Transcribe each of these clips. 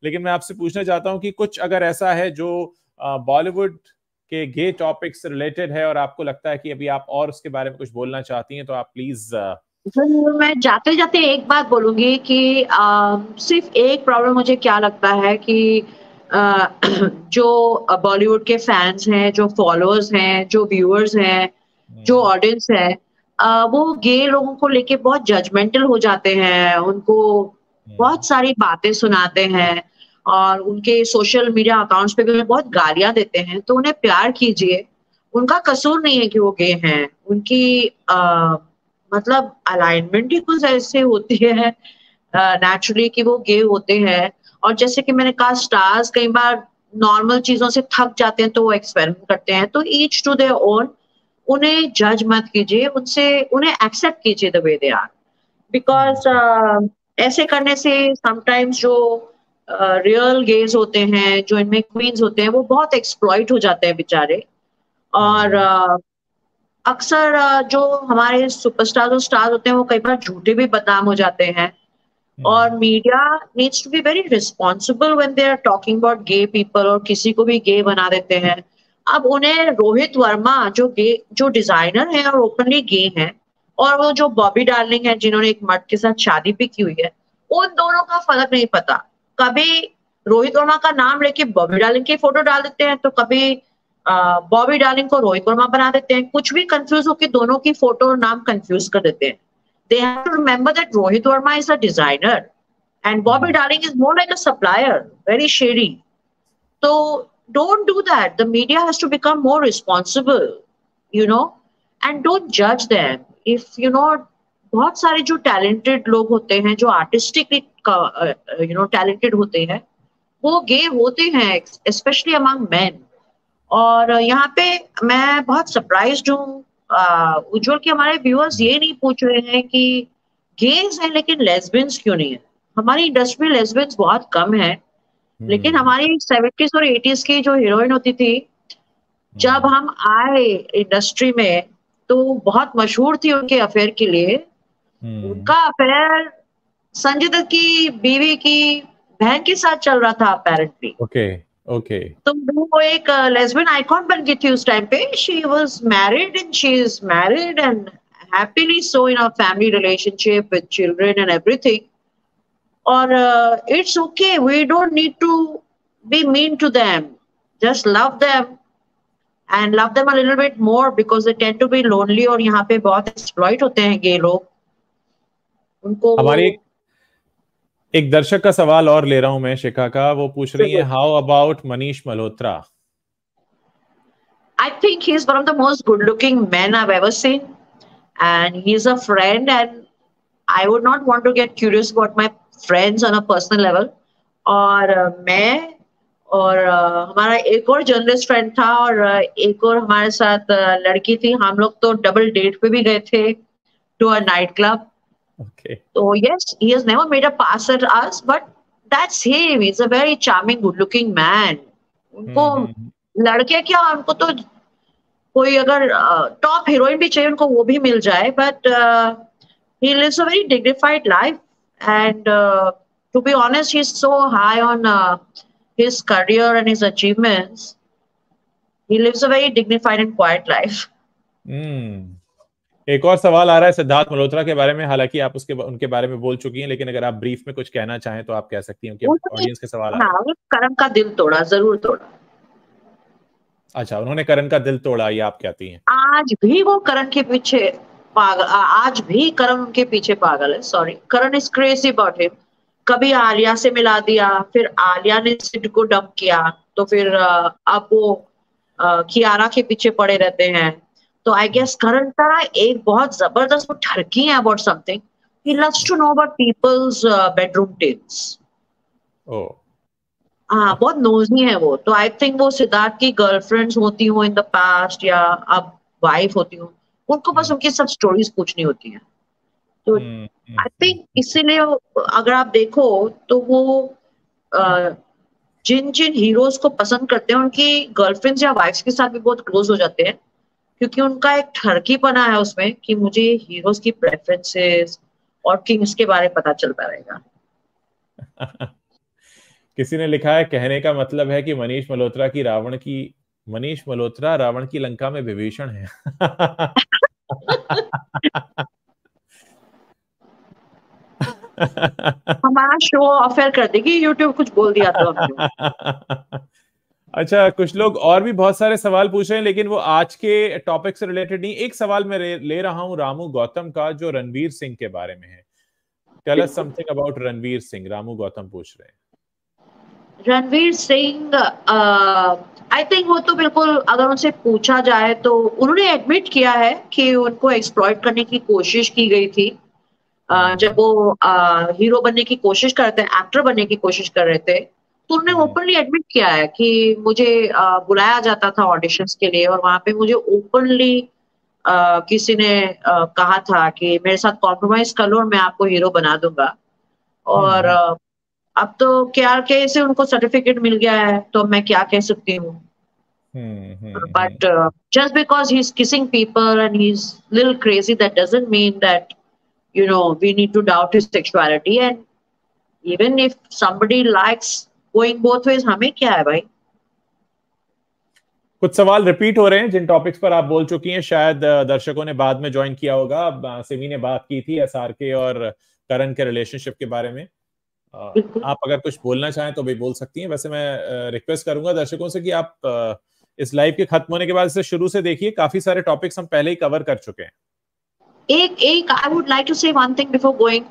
लेकिन मैं आपसे पूछना चाहता हूं कि कुछ अगर ऐसा है जो बॉलीवुड के गे टॉपिक से रिलेटेड है और आपको लगता है कि अभी आप और उसके बारे में कुछ बोलना चाहती हैं, तो आप प्लीज। मैं जाते जाते एक बात बोलूंगी कि सिर्फ एक प्रॉब्लम मुझे क्या लगता है कि अ, जो बॉलीवुड के फैंस हैं, जो फॉलोअर्स हैं, जो व्यूअर्स हैं, जो ऑडियंस है, वो गे लोगों को लेके बहुत जजमेंटल हो जाते हैं, उनको बहुत सारी बातें सुनाते हैं और उनके सोशल मीडिया अकाउंट्स पे भी बहुत गालियां देते हैं। तो उन्हें प्यार कीजिए, उनका कसूर नहीं है कि वो गे हैं, उनकी मतलब अलाइनमेंट ही कुछ ऐसे होती है नेचुरली कि वो गे होते हैं। और जैसे कि मैंने कहा, स्टार्स कई बार नॉर्मल चीजों से थक जाते हैं तो वो एक्सपेरिमेंट करते हैं। तो ईच टू देयर ओन, उन्हें जज मत कीजिए, उनसे उन्हें एक्सेप्ट कीजिए the way they are, because ऐसे करने से समटाइम्स जो रियल गेज होते हैं, जो इनमें क्वींस होते हैं, वो बहुत एक्सप्लॉइट हो जाते हैं बेचारे। और अक्सर जो हमारे सुपरस्टार और स्टार होते हैं वो कई बार झूठे भी बदनाम हो जाते हैं। और media needs to be very responsible when they are talking about gay people, और किसी को भी गे बना देते हैं। अब उन्हें रोहित वर्मा जो डिजाइनर है और ओपनली गे हैं, और वो जो बॉबी डार्लिंग है जिन्होंने एक मर्द के साथ शादी भी की हुई है, उन दोनों का फर्क नहीं पता। कभी रोहित वर्मा का नाम लेके बॉबी डार्लिंग की फोटो डाल देते हैं, तो कभी बॉबी डार्लिंग को रोहित वर्मा बना देते हैं। कुछ भी कंफ्यूज होकर दोनों की फोटो और नाम कंफ्यूज कर देते हैं। They have to remember that Rohit Verma is a designer and Bobby Darling is more like a supplier, very shady. So don't do that. The media has to become more responsible, you know, and don't judge them. If you know, बहुत सारे जो talented लोग होते हैं, जो artistically talented होते हैं, वो गे होते हैं, especially among men. और यहाँ पे मैं बहुत सरप्राइज्ड हूँ उज्जवल, कि हमारे व्यूअर्स ये नहीं पूछ रहे हैं कि गेज हैं लेकिन लेस्बियंस क्यों नहीं है। हमारी इंडस्ट्री में लेस्बियंस बहुत कम है, लेकिन हमारी 70s और 80s की जो हीरोइन होती थी, जब हम आए इंडस्ट्री में तो बहुत मशहूर थी उनके अफेयर के लिए। उनका अफेयर संजय दत्त की बीवी की बहन के साथ चल रहा था अपेरेंटली। Okay okay. तो वो एक लेस्बियन आइकॉन बन गई थी उस टाइम पे। She was married and she is married and happily so in a family relationship with children and everything. और it's okay, we don't need to be mean to them, just love them and love them a little bit more because they tend to be lonely. और यहाँ पे बहुत exploit होते हैं गे लोग, उनको। हमारी एक दर्शक का सवाल और ले रहा हूं मैं, शिखा का। वो पूछ रही है, how about Manish Malhotra? I think he's one of the most good-looking men I've ever seen, and he's a friend. And I would not want to get curious about my friends on a personal level. और मैं और हमारा एक और journalist friend था, और एक और हमारे साथ लड़की थी। हम लोग तो डबल डेट पे भी गए थे to a night club. Okay. So yes, he has never made a pass at us, but that's him. He's a very charming, good-looking man. उनको लड़के क्या, उनको तो कोई अगर टॉप हीरोइन भी चाहिए उनको वो भी मिल जाए, but he lives a very dignified life. And to be honest, he's so high on his career and his achievements. He lives a very dignified and quiet life. एक और सवाल आ रहा है सिद्धार्थ मल्होत्रा के बारे में। हालांकि आप उनके बारे में बोल चुकी हैं, लेकिन अगर आप ब्रीफ में कुछ कहना चाहें तो आप कह सकती हैं, क्योंकि ऑडियंस के सवाल आ रहे हैं। हाँ, करण का दिल तोड़ा, जरूर तोड़ा। अच्छा, उन्होंने करण का दिल तोड़ा, ये आप कहती हैं? आज भी वो करण के पीछे पागल, आज भी करण उनके पीछे पागल है। Sorry, Karan is crazy about him. कभी आलिया से मिला दिया, फिर आलिया ने सिड को डंप किया, तो फिर अब वो कियारा के पीछे पड़े रहते हैं। तो आई गेस करण का एक बहुत जबरदस्त वो ठरकी है about something. He loves to know about people's bedroom tips. हाँ, बहुत नोजी है वो। तो आई थिंक वो सिद्धार्थ की गर्लफ्रेंड्स होती हो इन द पास्ट, या अब वाइफ होती हो, उनको बस उनकी सब स्टोरीज पूछनी होती है। तो आई थिंक इसीलिए अगर आप देखो तो वो जिन जिन हीरोज को पसंद करते हैं उनकी गर्लफ्रेंड्स या वाइफ्स के साथ भी बहुत क्लोज हो जाते हैं, क्योंकि उनका एक ठरकीपना है उसमें कि मुझे हीरोज की प्रेफरेंसेस और किंग्स के बारे में पता चलता रहेगा। किसी ने लिखा है, कहने का मतलब है कि मनीष मल्होत्रा रावण की लंका में विभीषण है। हमारा शो ऑफर कर देगी यूट्यूब, कुछ बोल दिया तो हमने। अच्छा, कुछ लोग और भी बहुत सारे सवाल पूछ रहे हैं, लेकिन वो आज के टॉपिक से रिलेटेड नहीं। एक सवाल मैं ले रहा हूं रामू गौतम का, जो रणवीर सिंह के बारे में है। Tell us something about Ranveer Singh, Ramu Gautam पूछ रहे हैं। रणवीर सिंह, आई थिंक वो तो बिल्कुल, अगर उनसे पूछा जाए तो उन्होंने एडमिट किया है कि उनको एक्सप्लॉइट करने की कोशिश की गई थी। जब वो हीरो बनने की कोशिश करते हैं, एक्टर बनने की कोशिश कर रहे थे, तो उन्होंने ओपनली एडमिट किया है कि मुझे बुलाया जाता था ऑडिशंस के लिए, और वहां पे मुझे ओपनली किसी ने कहा था कि मेरे साथ कॉम्प्रोमाइज कर लो और मैं आपको हीरो बना दूंगा। और अब तो KRK से उनको सर्टिफिकेट मिल गया है, तो मैं क्या कह सकती हूँ। But just because he's kissing people and he's little crazy, that doesn't mean that, you know, we need to doubt his sexuality. And even if somebody likes going both ways, हमें क्या है भाई। कुछ सवाल रिपीट हो रहे हैं जिन topics पर आप बोल चुकी हैं, शायद दर्शकों ने बाद में ज्वाइन किया होगा। सिमी ने बात की थी SRK और करण के रिलेशनशिप के बारे में। आप अगर कुछ बोलना चाहें तो भी बोल सकती हैं। वैसे मैं रिक्वेस्ट करूंगा दर्शकों से कि आप इस लाइव के खत्म होने के बाद इसे शुरू से देखिए, काफी सारे टॉपिक्स हम पहले ही कवर कर चुके हैं। एक आई वुड लाइक टू से वन थिंग बिफोर गोइंग।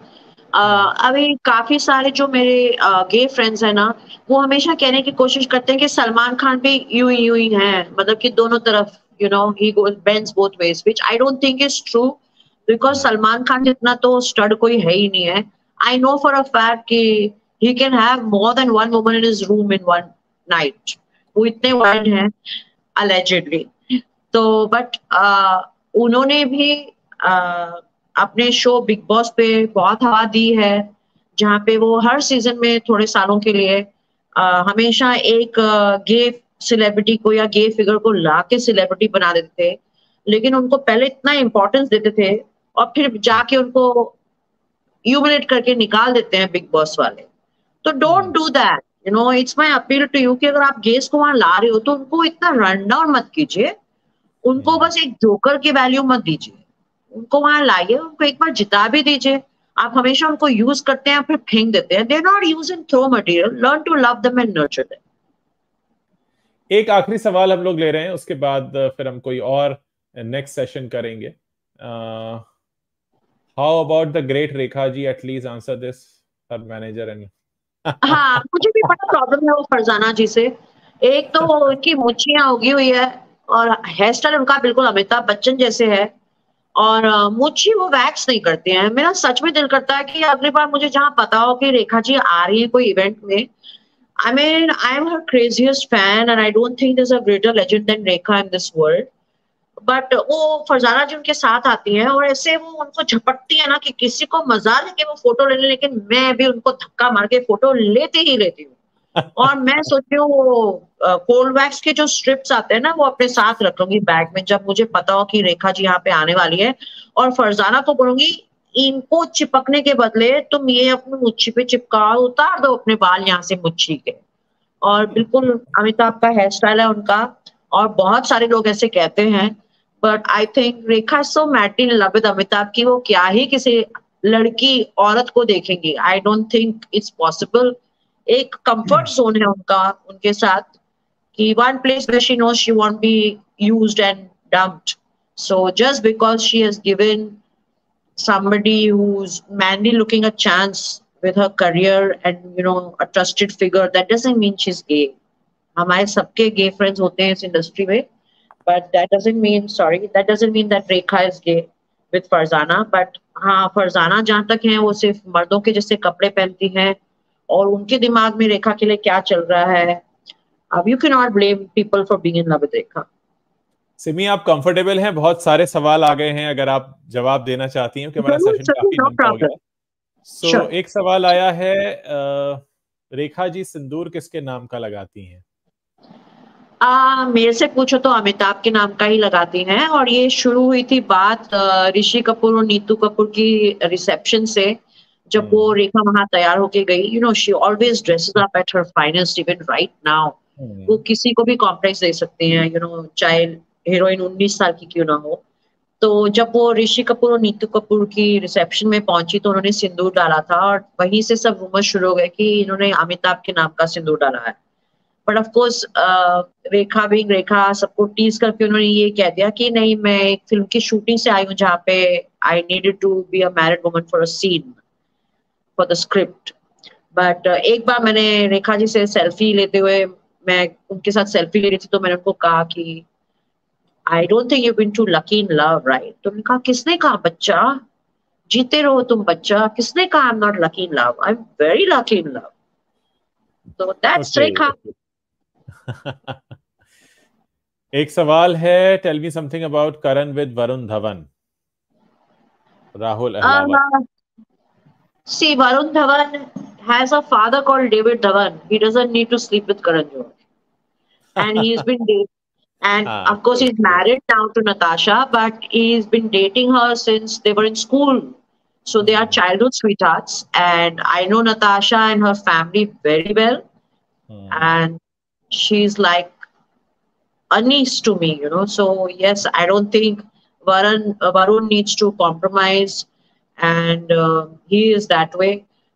अभी काफी सारे जो मेरे गे फ्रेंड्स हैं ना, वो हमेशा कहने की कोशिश करते हैं कि सलमान खान भी यूं ही है, मतलब कि दोनों तरफ, you know, he goes bends both ways, which I don't think is true, because Salman Khan जितना तो स्टड कोई है ही नहीं है। I know for a fact कि he can have more than one woman in his room in one night. वो इतने वाइल्ड हैं अलेजेडली। तो बट उन्होंने भी अपने शो बिग बॉस पे बहुत हवा दी है, जहाँ पे वो हर सीजन में थोड़े सालों के लिए हमेशा एक गे सेलिब्रिटी को या गे फिगर को ला के सेलिब्रिटी बना देते थे, लेकिन उनको पहले इतना इंपॉर्टेंस देते थे और फिर जाके उनको ह्यूमिलेट करके निकाल देते हैं बिग बॉस वाले। तो don't do that, you know, it's my appeal to you कि अगर आप गेस्ट को वहां ला रहे हो तो उनको इतना रन डाउन मत कीजिए, उनको बस एक जोकर की वैल्यू मत दीजिए, उनको वहां लाइए, उनको एक बार जिता भी दीजिए। आप हमेशा उनको यूज करते हैं फिर फेंक देते हैं। They are not use and throw material, learn to love them and nurture them. एक आखिरी सवाल हम लोग ले रहे हैं, उसके बाद फिर हम कोई और नेक्स्ट सेशन करेंगे। How about the great Rekha ji, at least answer this, her manager and हाँ, मुझे भी बड़ा प्रॉब्लम है वो फरजाना जी से। एक तो वो उनकी मुछियां उगी हुई है और हेयर स्टाइल उनका बिल्कुल अमिताभ बच्चन जैसे है, और मुझे वो वैक्स नहीं करते हैं। मेरा सच में दिल करता है कि अगली बार मुझे जहां पता हो कि रेखा जी आ रही है कोई इवेंट में, I mean I am her craziest fan and I don't think there is a greater legend than Rekha in this world, but वो फरजाना जी उनके साथ आती हैं और ऐसे वो उनको झपटती है ना कि किसी को मजा लेके वो फोटो ले ले, लेकिन मैं भी उनको धक्का मार के फोटो लेती ही लेती हूँ। और मैं सोचती हूँ वो कोल्ड वैक्स के जो स्ट्रिप्स आते हैं ना, वो अपने साथ रखूंगी बैग में, जब मुझे पता हो कि रेखा जी यहाँ पे आने वाली है, और फरजाना को बोलूंगी इनको चिपकने के बदले तुम ये अपनी मुच्छी पे चिपकाओ, उतार दो अपने बाल यहाँ से मुच्छी के। और बिल्कुल अमिताभ का हेयर स्टाइल है उनका, और बहुत सारे लोग ऐसे कहते हैं, but I think Rekha so madly in love with Amitabh की वो क्या ही किसी लड़की औरत को देखेंगी। आई डोंट थिंक इट्स पॉसिबल। एक कंफर्ट जोन है उनका उनके साथ, कि one place where she knows she won't be used and dumped. So just because she has given somebody who's manly looking a chance with her career and, you know, a trusted figure, that doesn't mean she's gay. हमारे सबके gay friends होते हैं इस industry में, but that doesn't mean that Rekha is gay with Farzana. But हाँ, फरजाना जहाँ तक है वो सिर्फ मर्दों के जैसे कपड़े पहनती हैं, और उनके दिमाग में रेखा के लिए क्या चल रहा है, अब you cannot blame people for being in love with Rekha. Simi, आप कंफर्टेबल हैं? बहुत सारे सवाल आ गए हैं, अगर आप जवाब देना चाहती हैं, क्योंकि हमारा सेशन काफी लंबा हो गया। सो एक सवाल आया है, रेखा जी सिंदूर किसके नाम का लगाती हैं? मेरे से पूछो तो अमिताभ के नाम का ही लगाती हैं, और ये शुरू हुई थी बात ऋषि कपूर और नीतू कपूर की रिसेप्शन से, जब वो रेखा वहां तैयार होके गई, you know she always dresses up at her finest even right now. वो किसी को भी कॉम्प्लेक्स दे सकते हैं, यू नो, चाहे हीरोइन 19 साल की क्यों ना हो। तो जब वो ऋषि कपूर और नीतू कपूर की रिसेप्शन में पहुंची तो उन्होंने सिंदूर डाला था, और वहीं से सब रूमर शुरू हो गए कि इन्होंने अमिताभ के नाम का सिंदूर डाला है। बट ऑफ कोर्स रेखा भी रेखा सबको टीज करके उन्होंने ये कह दिया कि नहीं, मैं एक फिल्म की शूटिंग से आई हूँ जहाँ पे I needed to be a married woman for a scene for the script. But एक बार मैंने रेखा जी से सेल्फी लेते हुए, मैं उनके साथ सेल्फी ले रही थी, तो मैंने उनको कहा कि I don't think you been too lucky in love, right? तो उन्होंने कहा, किसने कहा बच्चा, जीते रहो तुम बच्चा, किसने कहा I am not lucky in love, I am very lucky in love. तो दैट्स रेखा। एक सवाल है, tell me something about Karan with Varun Dhawan, Rahul Ahlawat. See, Varun Dhawan has a father called David Dhawan. He doesn't need to sleep with Karan Johar. And he's been dating, and of course he's married now to Natasha, but he's been dating her since they were in school. So they are childhood sweethearts, and I know Natasha and her family very well. And she's like a niece to me, you know. So yes, I don't think Varun needs to compromise, and he is that way.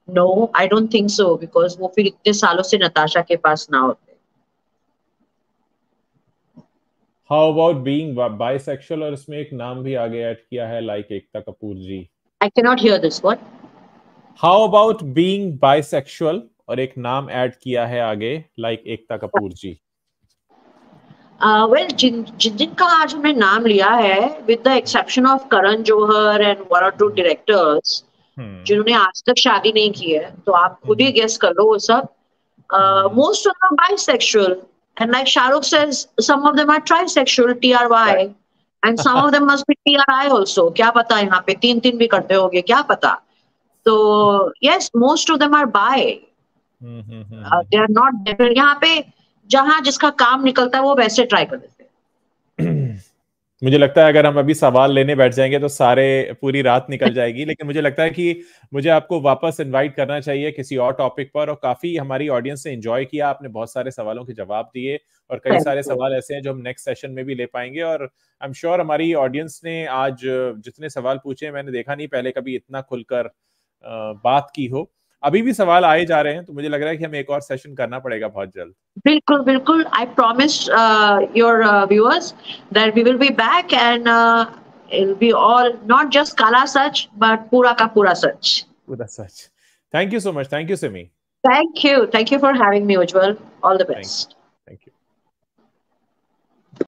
No, I don't think so, because वो फिर इतने सालों से नताशा के पास ना होते। How about being bisexual, और इसमें एक नाम भी आगे ऐड किया है, like Ekta Kapoor ji. I cannot hear this. What? How about being bisexual, और एक नाम ऐड किया है आगे, like एकता कपूर जी। Well, जिनका आज हमने नाम लिया है, with the exception of Karan Johar and one or two directors, जिन्होंने आज तक शादी नहीं की है, तो आप खुद ही गेस कर लो वो सब। Most of them are bisexual, and like Shahrukh says, some of them are trisexual, TRY, and some of them must be TRI also. क्या पता, यहाँ पे 3-3 भी करते होंगे, क्या पता। तो yes, most of them are bi. They are not different. यहाँ पे जहां जिसका काम निकलता है वो वैसे ट्राई कर देते हैं। मुझे लगता है अगर हम अभी सवाल लेने बैठ जाएंगे तो सारे पूरी रात निकल जाएगी, लेकिन मुझे लगता है कि मुझे आपको वापस इनवाइट करना चाहिए किसी और टॉपिक पर। और काफी हमारी ऑडियंस ने एंजॉय किया, आपने बहुत सारे सवालों के जवाब दिए, और कई सारे सवाल ऐसे हैं जो हम नेक्स्ट सेशन में भी ले पाएंगे। और आई एम श्योर हमारी ऑडियंस ने आज जितने सवाल पूछे, मैंने देखा नहीं पहले कभी इतना खुलकर बात की हो। अभी भी सवाल आए जा रहे हैं, तो मुझे लग रहा है कि हमें एक और सेशन करना पड़ेगा बहुत जल्द। बिल्कुल बिल्कुल, I promise your viewers that we will be back, and it will be all not just काला सच, बट पूरा का पूरा सच। पूरा सच। Thank you so much. Thank you Simi. Thank you for having me Ujjwal. All the best.